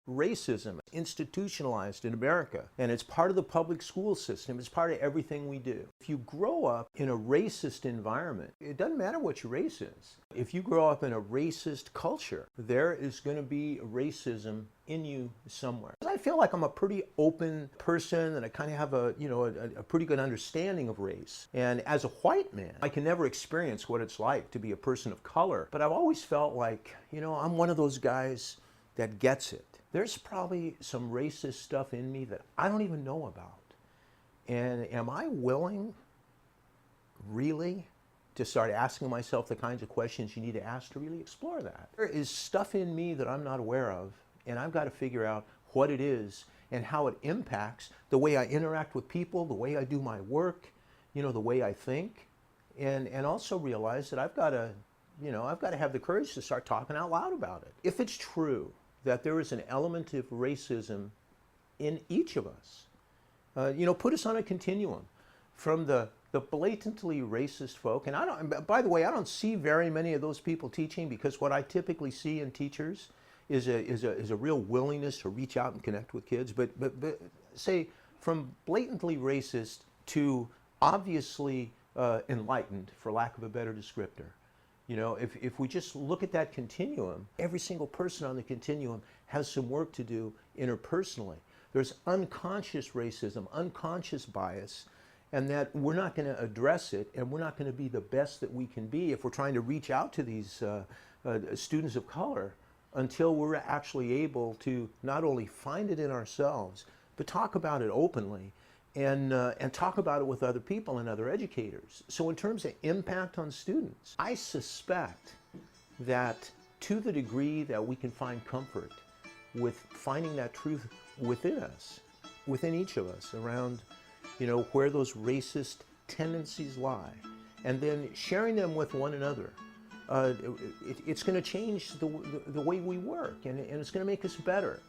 Racism institutionalized in America, and it's part of the public school system. It's part of everything we do. If you grow up in a racist environment, it doesn't matter what your race is. If you grow up in a racist culture, there is going to be racism in you somewhere. I feel like I'm a pretty open person, and I kind of have a pretty good understanding of race. And as a white man, I can never experience what it's like to be a person of color. But I've always felt like, I'm one of those guys that gets it. There's probably some racist stuff in me that I don't even know about. And am I willing, really, to start asking myself the kinds of questions you need to ask to really explore that? There is stuff in me that I'm not aware of, and I've got to figure out what it is and how it impacts the way I interact with people, the way I do my work, the way I think, and also realize that I've got to have the courage to start talking out loud about it. If it's true that there is an element of racism in each of us, put us on a continuum from the blatantly racist folk. And by the way, I don't see very many of those people teaching, because what I typically see in teachers is a real willingness to reach out and connect with kids. But say from blatantly racist to obviously enlightened, for lack of a better descriptor. If we just look at that continuum, every single person on the continuum has some work to do interpersonally. There's unconscious racism, unconscious bias, and that we're not going to address it, and we're not going to be the best that we can be if we're trying to reach out to these students of color until we're actually able to not only find it in ourselves, but talk about it openly and talk about it with other people and other educators. So in terms of impact on students, I suspect that to the degree that we can find comfort with finding that truth within us, within each of us, around where those racist tendencies lie, and then sharing them with one another, it's going to change the way we work, and it's going to make us better.